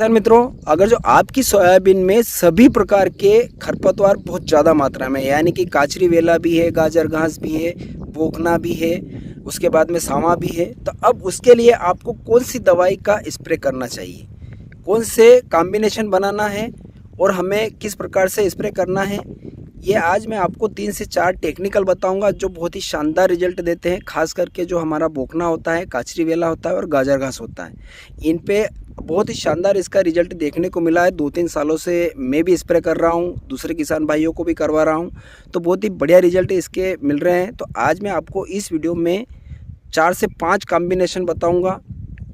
किसान मित्रों, अगर जो आपकी सोयाबीन में सभी प्रकार के खरपतवार बहुत ज़्यादा मात्रा में यानी कि काचरी वेला भी है, गाजर घास भी है, बोखना भी है, उसके बाद में सावा भी है, तो अब उसके लिए आपको कौन सी दवाई का स्प्रे करना चाहिए, कौन से कॉम्बिनेशन बनाना है और हमें किस प्रकार से स्प्रे करना है, ये आज मैं आपको 3 से 4 टेक्निकल बताऊंगा जो बहुत ही शानदार रिजल्ट देते हैं। खास करके जो हमारा बोखना होता है, काचरी वेला होता है और गाजर घास होता है, इन पे बहुत ही शानदार इसका रिजल्ट देखने को मिला है। 2-3 सालों से मैं भी स्प्रे कर रहा हूँ, दूसरे किसान भाइयों को भी करवा रहा हूँ, तो बहुत ही बढ़िया रिजल्ट इसके मिल रहे हैं। तो आज मैं आपको इस वीडियो में 4 से 5 कॉम्बिनेशन बताऊँगा,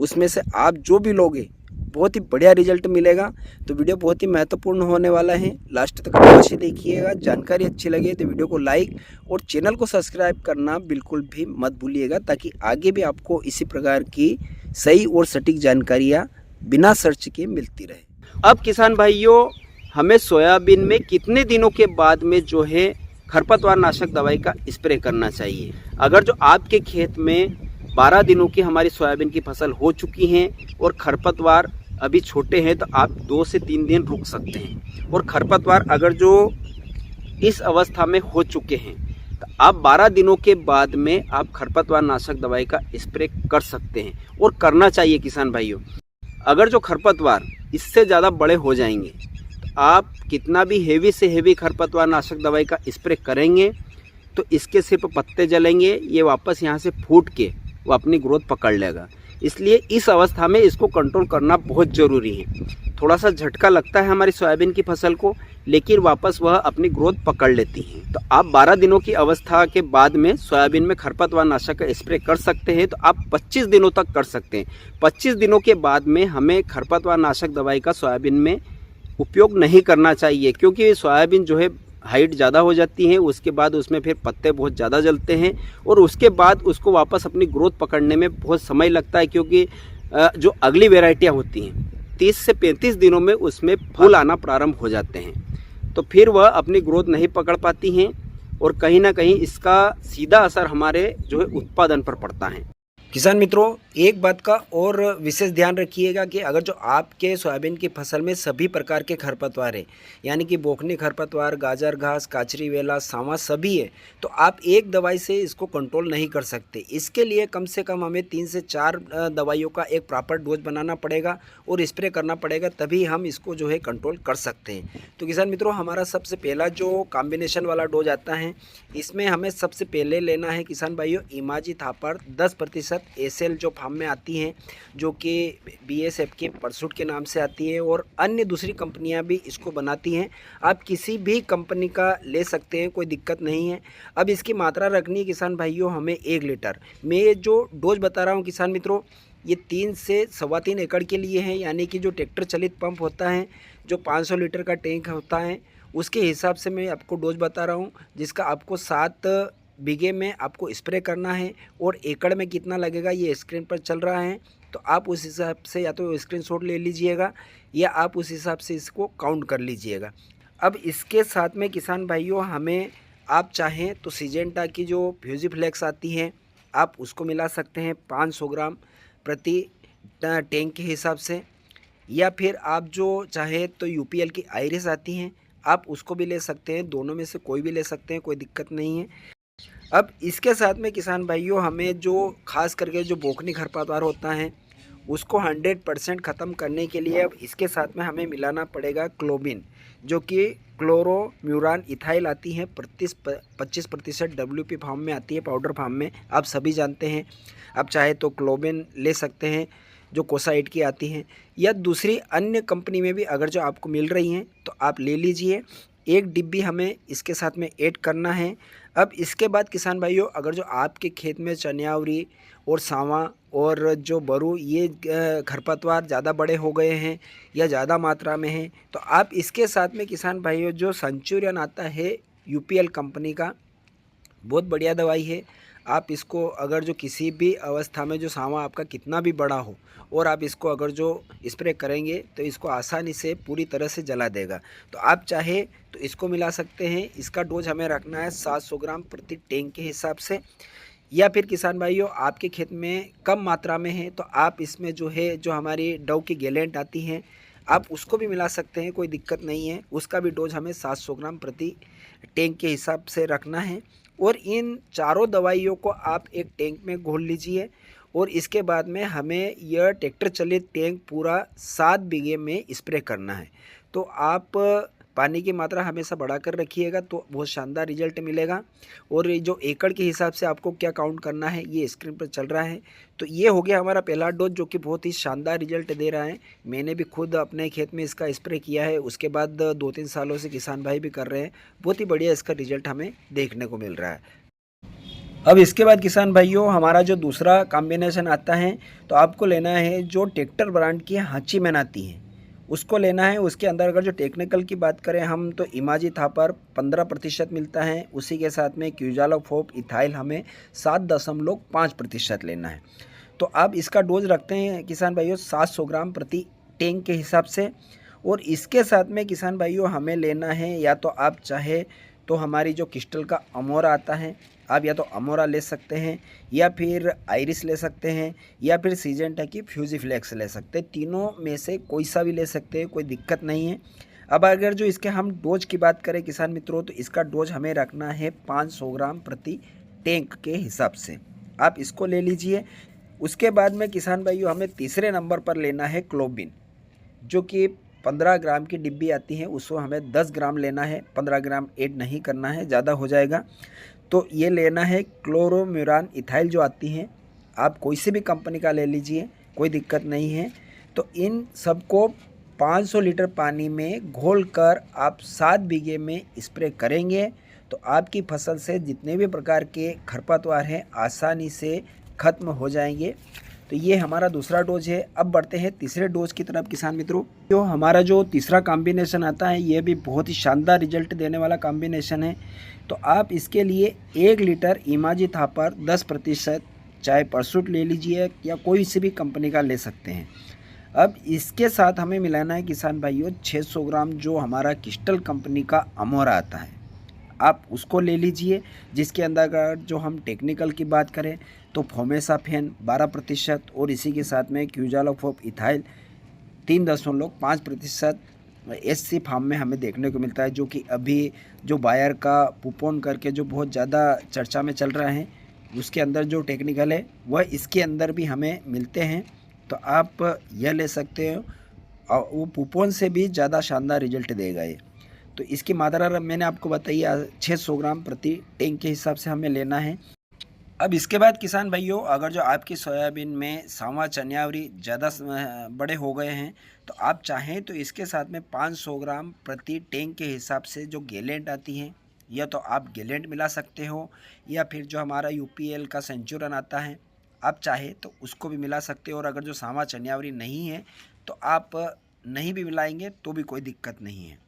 उसमें से आप जो भी लोगे बहुत ही बढ़िया रिजल्ट मिलेगा। तो वीडियो बहुत ही महत्वपूर्ण होने वाला है, लास्ट तक अवश्य देखिएगा। जानकारी अच्छी लगे तो वीडियो को लाइक और चैनल को सब्सक्राइब करना बिल्कुल भी मत भूलिएगा, ताकि आगे भी आपको इसी प्रकार की सही और सटीक जानकारियाँ बिना सर्च के मिलती रहे। अब किसान भाइयों, हमें सोयाबीन में कितने दिनों के बाद में जो है खरपतवार नाशक दवाई का स्प्रे करना चाहिए? अगर जो आपके खेत में 12 दिनों की हमारी सोयाबीन की फसल हो चुकी है और खरपतवार अभी छोटे हैं, तो आप 2 से 3 दिन रुक सकते हैं। और खरपतवार अगर जो इस अवस्था में हो चुके हैं, तो आप 12 दिनों के बाद में आप खरपतवार नाशक दवाई का स्प्रे कर सकते हैं और करना चाहिए। किसान भाइयों, अगर जो खरपतवार इससे ज़्यादा बड़े हो जाएंगे, तो आप कितना भी हेवी से हेवी खरपतवार नाशक दवाई का स्प्रे करेंगे तो इसके सिर्फ पत्ते जलेंगे, ये वापस यहाँ से फूट के वो अपनी ग्रोथ पकड़ लेगा। इसलिए इस अवस्था में इसको कंट्रोल करना बहुत ज़रूरी है। थोड़ा सा झटका लगता है हमारी सोयाबीन की फसल को, लेकिन वापस वह अपनी ग्रोथ पकड़ लेती हैं। तो आप 12 दिनों की अवस्था के बाद में सोयाबीन में खरपतवार नाशक का स्प्रे कर सकते हैं, तो आप 25 दिनों तक कर सकते हैं। 25 दिनों के बाद में हमें खरपतवार नाशक दवाई का सोयाबीन में उपयोग नहीं करना चाहिए, क्योंकि सोयाबीन जो है हाइट ज़्यादा हो जाती है, उसके बाद उसमें फिर पत्ते बहुत ज़्यादा जलते हैं और उसके बाद उसको वापस अपनी ग्रोथ पकड़ने में बहुत समय लगता है, क्योंकि जो अगली वेराइटियाँ होती हैं 30 से 35 दिनों में उसमें फूल आना प्रारंभ हो जाते हैं, तो फिर वह अपनी ग्रोथ नहीं पकड़ पाती हैं और कहीं ना कहीं इसका सीधा असर हमारे जो है उत्पादन पर पड़ता है। किसान मित्रों, एक बात का और विशेष ध्यान रखिएगा कि अगर जो आपके सोयाबीन की फसल में सभी प्रकार के खरपतवार हैं, यानी कि बोखनी खरपतवार, गाजर घास, काचरी वेला, सावा सभी है, तो आप एक दवाई से इसको कंट्रोल नहीं कर सकते। इसके लिए कम से कम हमें 3 से 4 दवाइयों का एक प्रॉपर डोज बनाना पड़ेगा और स्प्रे करना पड़ेगा, तभी हम इसको जो है कंट्रोल कर सकते हैं। तो किसान मित्रों, हमारा सबसे पहला जो कॉम्बिनेशन वाला डोज आता है, इसमें हमें सबसे पहले लेना है किसान भाइयों इमाजी थापर 10% एसएल जो फार्म में आती हैं, जो कि बीएसएफ के परसूट के नाम से आती है और अन्य दूसरी कंपनियां भी इसको बनाती हैं। आप किसी भी कंपनी का ले सकते हैं, कोई दिक्कत नहीं है। अब इसकी मात्रा रखनी है किसान भाइयों हमें 1 लीटर। मैं जो डोज बता रहा हूं किसान मित्रों, ये 3 से 3.25 एकड़ के लिए है, यानी कि जो ट्रैक्टर चलित पंप होता है, जो 500 लीटर का टैंक होता है, उसके हिसाब से मैं आपको डोज बता रहा हूँ, जिसका आपको 7 बीघे में आपको स्प्रे करना है। और एकड़ में कितना लगेगा ये स्क्रीन पर चल रहा है, तो आप उस हिसाब से या तो स्क्रीनशॉट ले लीजिएगा या आप उस हिसाब से इसको काउंट कर लीजिएगा। अब इसके साथ में किसान भाइयों हमें, आप चाहें तो सिजेंटा की जो फ्यूजीफ्लेक्स आती है आप उसको मिला सकते हैं 500 ग्राम प्रति टैंक के हिसाब से, या फिर आप जो चाहे तो यूपीएल की आयरिस आती हैं आप उसको भी ले सकते हैं। दोनों में से कोई भी ले सकते हैं, कोई दिक्कत नहीं है। अब इसके साथ में किसान भाइयों हमें जो खास करके जो बोखनी खरपतवार होता है उसको 100% ख़त्म करने के लिए अब इसके साथ में हमें मिलाना पड़ेगा क्लोबिन, जो कि क्लोरोम्यूरान इथाइल आती है 25% डब्ल्यूपी फॉर्म में आती है, पाउडर फॉर्म में, आप सभी जानते हैं। आप चाहे तो क्लोबिन ले सकते हैं जो कोसाइट की आती हैं, या दूसरी अन्य कंपनी में भी अगर जो आपको मिल रही हैं तो आप ले लीजिए। 1 डिब्बी हमें इसके साथ में ऐड करना है। अब इसके बाद किसान भाइयों, अगर जो आपके खेत में चनियावरी और सावा और जो बरू ये खरपतवार ज़्यादा बड़े हो गए हैं या ज़्यादा मात्रा में हैं, तो आप इसके साथ में किसान भाइयों जो सेंचुरियन आता है यूपीएल कंपनी का, बहुत बढ़िया दवाई है। आप इसको अगर जो किसी भी अवस्था में जो सावा आपका कितना भी बड़ा हो और आप इसको अगर जो स्प्रे करेंगे तो इसको आसानी से पूरी तरह से जला देगा। तो आप चाहे तो इसको मिला सकते हैं। इसका डोज हमें रखना है 700 ग्राम प्रति टैंक के हिसाब से। या फिर किसान भाइयों आपके खेत में कम मात्रा में है तो आप इसमें जो है जो हमारी डव की गैलेंट आती हैं आप उसको भी मिला सकते हैं, कोई दिक्कत नहीं है। उसका भी डोज हमें 700 ग्राम प्रति टैंक के हिसाब से रखना है। और इन चारों दवाइयों को आप एक टैंक में घोल लीजिए और इसके बाद में हमें यह ट्रैक्टर चलित टैंक पूरा 7 बीघे में स्प्रे करना है। तो आप पानी की मात्रा हमेशा बढ़ाकर रखिएगा तो बहुत शानदार रिजल्ट मिलेगा। और जो एकड़ के हिसाब से आपको क्या काउंट करना है ये स्क्रीन पर चल रहा है। तो ये हो गया हमारा पहला डोज जो कि बहुत ही शानदार रिजल्ट दे रहा है। मैंने भी खुद अपने खेत में इसका स्प्रे किया है, उसके बाद 2-3 सालों से किसान भाई भी कर रहे हैं। बहुत ही बढ़िया इसका रिजल्ट हमें देखने को मिल रहा है। अब इसके बाद किसान भाइयों हमारा जो दूसरा कॉम्बिनेशन आता है तो आपको लेना है जो ट्रैक्टर ब्रांड की हांची मैन आती है उसको लेना है। उसके अंदर अगर जो टेक्निकल की बात करें हम तो इमाजी थापर 15% मिलता है। उसी के साथ में क्यूजालोफोप इथाइल हमें 7.5% लेना है। तो आप इसका डोज रखते हैं किसान भाइयों 700 ग्राम प्रति टैंक के हिसाब से। और इसके साथ में किसान भाइयों हमें लेना है या तो आप चाहे तो हमारी जो क्रिस्टल का अमोरा आता है आप या तो अमोरा ले सकते हैं या फिर आइरिस ले सकते हैं या फिर सीजेंटा की फ्यूजीफ्लेक्स ले सकते हैं। तीनों में से कोई सा भी ले सकते हैं, कोई दिक्कत नहीं है। अब अगर जो इसके हम डोज की बात करें किसान मित्रों तो इसका डोज हमें रखना है 500 ग्राम प्रति टैंक के हिसाब से। आप इसको ले लीजिए। उसके बाद में किसान भाइयों हमें तीसरे नंबर पर लेना है क्लोबिन जो कि 15 ग्राम की डिब्बी आती है, उसको हमें 10 ग्राम लेना है। 15 ग्राम ऐड नहीं करना है, ज़्यादा हो जाएगा। तो ये लेना है क्लोरोम्यूरान इथाइल जो आती हैं, आप कोई सी भी कंपनी का ले लीजिए, कोई दिक्कत नहीं है। तो इन सबको 500 लीटर पानी में घोलकर आप 7 बीघे में स्प्रे करेंगे तो आपकी फसल से जितने भी प्रकार के खरपतवार हैं आसानी से ख़त्म हो जाएंगे। तो ये हमारा दूसरा डोज है। अब बढ़ते हैं तीसरे डोज की तरफ किसान मित्रों। जो हमारा जो तीसरा कॉम्बिनेशन आता है ये भी बहुत ही शानदार रिजल्ट देने वाला कॉम्बिनेशन है। तो आप इसके लिए 1 लीटर इमाजी थापर 10% चाहे परसूट ले लीजिए या कोई सी भी कंपनी का ले सकते हैं। अब इसके साथ हमें मिलाना है किसान भाइयों 600 ग्राम जो हमारा क्रिस्टल कंपनी का अमोरा आता है, आप उसको ले लीजिए। जिसके अंदर अगर जो हम टेक्निकल की बात करें तो फोमेसाफेन 12% और इसी के साथ में क्यूजालोफोप इथाइल 3.5% एससी फार्म में हमें देखने को मिलता है, जो कि अभी जो बायर का पुपोन करके जो बहुत ज़्यादा चर्चा में चल रहा है उसके अंदर जो टेक्निकल है वह इसके अंदर भी हमें मिलते हैं। तो आप यह ले सकते हो और वो पुपोन से भी ज़्यादा शानदार रिजल्ट देगा ये। तो इसकी मात्रा मैंने आपको बताई 600 ग्राम प्रति टैंक के हिसाब से हमें लेना है। अब इसके बाद किसान भाइयों अगर जो आपकी सोयाबीन में सावा चन्यावरी ज़्यादा बड़े हो गए हैं तो आप चाहें तो इसके साथ में 500 ग्राम प्रति टैंक के हिसाब से जो गैलेंट आती हैं या तो आप गैलेंट मिला सकते हो या फिर जो हमारा यूपीएल का सेंचुरन आता है आप चाहे तो उसको भी मिला सकते हो। और अगर जो सावा चन्यावरी नहीं है तो आप नहीं भी मिलाएंगे तो भी कोई दिक्कत नहीं है।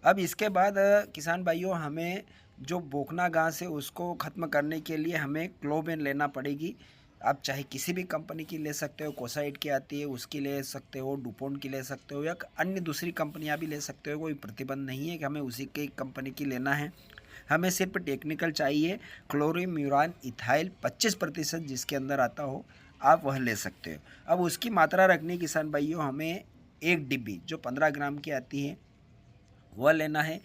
अब इसके बाद किसान भाइयों हमें जो बोकना घास है उसको ख़त्म करने के लिए हमें क्लोबिन लेना पड़ेगी। आप चाहे किसी भी कंपनी की ले सकते हो, कोसाइड की आती है उसकी ले सकते हो, डुपोन की ले सकते हो या अन्य दूसरी कंपनियां भी ले सकते हो। कोई प्रतिबंध नहीं है कि हमें उसी के कंपनी की लेना है। हमें सिर्फ टेक्निकल चाहिए क्लोरोम्यूरान इथाइल 25% जिसके अंदर आता हो आप वह ले सकते हो। अब उसकी मात्रा रखनी किसान भाइयों हमें 1 डिब्बी जो 15 ग्राम की आती है वह लेना है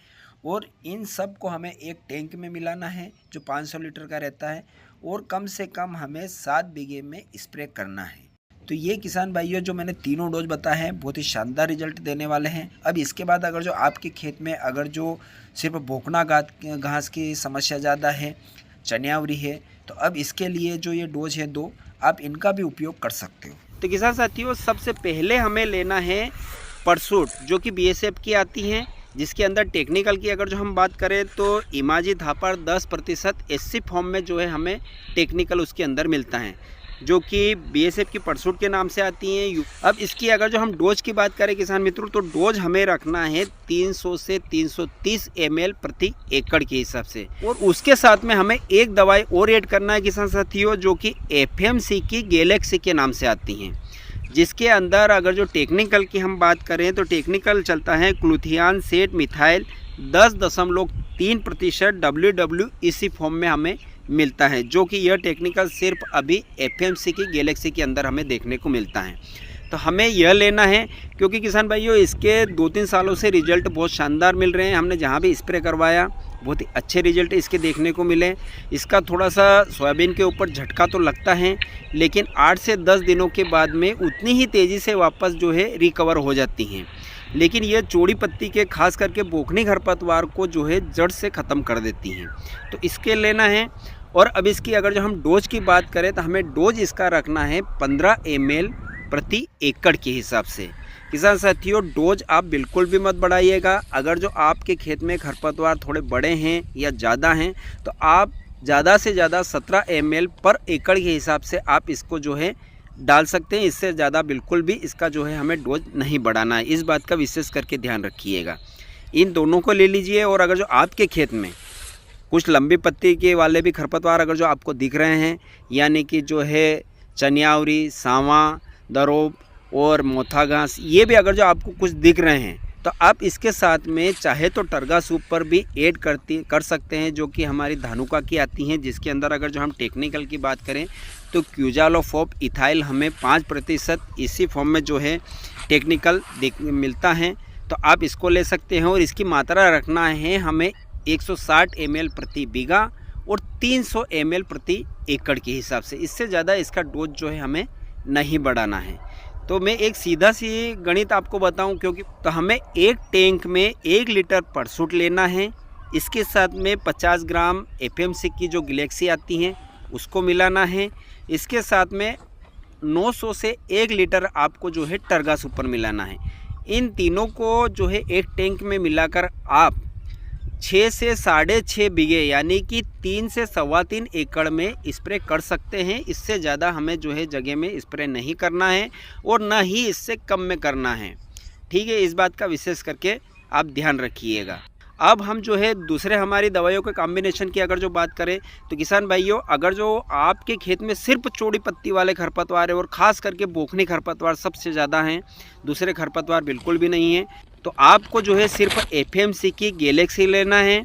और इन सब को हमें एक टैंक में मिलाना है जो 500 लीटर का रहता है और कम से कम हमें 7 बीघे में स्प्रे करना है। तो ये किसान भाइयों जो मैंने तीनों डोज बताए हैं बहुत ही शानदार रिजल्ट देने वाले हैं। अब इसके बाद अगर जो आपके खेत में अगर जो सिर्फ बोकना घास की समस्या ज़्यादा है, चन्यावरी है, तो अब इसके लिए जो ये डोज है 2 आप इनका भी उपयोग कर सकते हो। तो किसान साथियों सबसे पहले हमें लेना है परसूट जो कि बीएसएफ की आती हैं, जिसके अंदर टेक्निकल की अगर जो हम बात करें तो इमाजी थापर 10% एससी फॉर्म में जो है हमें टेक्निकल उसके अंदर मिलता है जो कि बीएसएफ की परसूट के नाम से आती हैं। अब इसकी अगर जो हम डोज की बात करें किसान मित्रों तो डोज हमें रखना है 300 से 330 ml प्रति एकड़ के हिसाब से। और उसके साथ में हमें एक दवाई और ऐड करना है किसान साथियों जो कि एफएमसी की गैलेक्सी के नाम से आती हैं, जिसके अंदर अगर जो टेक्निकल की हम बात करें तो टेक्निकल चलता है क्लूथियान सेट मिथाइल 10.3% WWEC फॉर्म में हमें मिलता है, जो कि यह टेक्निकल सिर्फ अभी एफएमसी की गैलेक्सी के अंदर हमें देखने को मिलता है। तो हमें यह लेना है, क्योंकि किसान भाइयों इसके 2-3 सालों से रिजल्ट बहुत शानदार मिल रहे हैं। हमने जहाँ भी स्प्रे करवाया बहुत ही अच्छे रिजल्ट इसके देखने को मिले। इसका थोड़ा सा सोयाबीन के ऊपर झटका तो लगता है, लेकिन 8 से 10 दिनों के बाद में उतनी ही तेज़ी से वापस जो है रिकवर हो जाती हैं। लेकिन ये चौड़ी पत्ती के खास करके बोखनी खरपतवार को जो है जड़ से ख़त्म कर देती हैं, तो इसके लेना है। और अब इसकी अगर जो हम डोज की बात करें तो हमें डोज इसका रखना है 15 ml प्रति एकड़ के हिसाब से। किसान साथियों, डोज आप बिल्कुल भी मत बढ़ाइएगा। अगर जो आपके खेत में खरपतवार थोड़े बड़े हैं या ज़्यादा हैं तो आप ज़्यादा से ज़्यादा 17 ml पर एकड़ के हिसाब से आप इसको जो है डाल सकते हैं। इससे ज़्यादा बिल्कुल भी इसका जो है हमें डोज नहीं बढ़ाना है। इस बात का विशेष करके ध्यान रखिएगा। इन दोनों को ले लीजिए। और अगर जो आपके खेत में कुछ लंबी पत्ती के वाले भी खरपतवार अगर जो आपको दिख रहे हैं, यानी कि जो है चनियावरी, सांवा, दरोब और मोथा घास, ये भी अगर जो आपको कुछ दिख रहे हैं तो आप इसके साथ में चाहे तो टर्गा सूपर भी ऐड कर सकते हैं, जो कि हमारी धानुका की आती हैं, जिसके अंदर अगर जो हम टेक्निकल की बात करें तो क्यूजालोफॉप इथाइल हमें 5% इसी फॉर्म में जो है टेक्निकल मिलता है, तो आप इसको ले सकते हैं। और इसकी मात्रा रखना है हमें 160 ml प्रति बीघा और 300 ml प्रति एकड़ के हिसाब से। इससे ज़्यादा इसका डोज जो है हमें नहीं बढ़ाना है। तो मैं एक सीधा सी गणित आपको बताऊं, क्योंकि तो हमें एक टैंक में 1 लीटर परसूट लेना है। इसके साथ में 50 ग्राम FMC की जो गैलेक्सी आती हैं उसको मिलाना है। इसके साथ में 900 से 1 लीटर आपको जो है टर्गा सुपर मिलाना है। इन तीनों को जो है एक टैंक में मिलाकर आप 6 से 6.5 बीघे यानी कि 3 से 3.25 एकड़ में स्प्रे कर सकते हैं। इससे ज़्यादा हमें जो है जगह में स्प्रे नहीं करना है और ना ही इससे कम में करना है। ठीक है, इस बात का विशेष करके आप ध्यान रखिएगा। अब हम जो है दूसरे हमारी दवाइयों के कॉम्बिनेशन की अगर जो बात करें तो किसान भाइयों, अगर जो आपके खेत में सिर्फ चौड़ी पत्ती वाले खरपतवार है और ख़ास करके बोखनी खरपतवार सबसे ज़्यादा हैं, दूसरे खरपतवार बिल्कुल भी नहीं है, तो आपको जो है सिर्फ FMC की गैलेक्सी लेना है।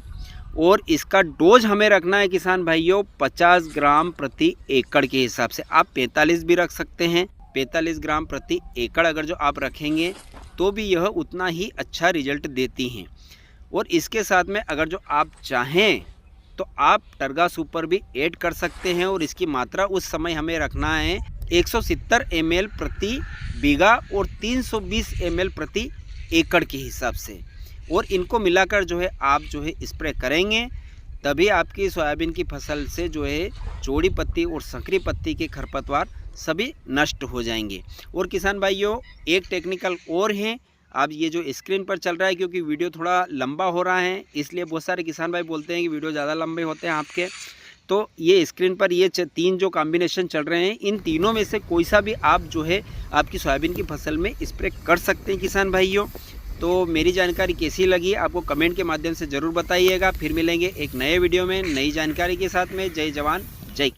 और इसका डोज हमें रखना है किसान भाइयों 50 ग्राम प्रति एकड़ के हिसाब से। आप 45 भी रख सकते हैं। 45 ग्राम प्रति एकड़ अगर जो आप रखेंगे तो भी यह उतना ही अच्छा रिजल्ट देती हैं। और इसके साथ में अगर जो आप चाहें तो आप टर्गा सुपर भी ऐड कर सकते हैं। और इसकी मात्रा उस समय हमें रखना है 170 ml प्रति बीघा और 320 ml प्रति एकड़ के हिसाब से। और इनको मिलाकर जो है आप जो है स्प्रे करेंगे, तभी आपकी सोयाबीन की फसल से जो है चौड़ी पत्ती और संकरी पत्ती के खरपतवार सभी नष्ट हो जाएंगे। और किसान भाइयों, एक टेक्निकल और है, आप ये जो स्क्रीन पर चल रहा है, क्योंकि वीडियो थोड़ा लंबा हो रहा है इसलिए बहुत सारे किसान भाई बोलते हैं कि वीडियो ज़्यादा लंबे होते हैं आपके, तो ये स्क्रीन पर ये 3 जो कॉम्बिनेशन चल रहे हैं, इन तीनों में से कोई सा भी आप जो है आपकी सोयाबीन की फसल में स्प्रे कर सकते हैं किसान भाइयों। तो मेरी जानकारी कैसी लगी आपको कमेंट के माध्यम से ज़रूर बताइएगा। फिर मिलेंगे एक नए वीडियो में नई जानकारी के साथ में। जय जवान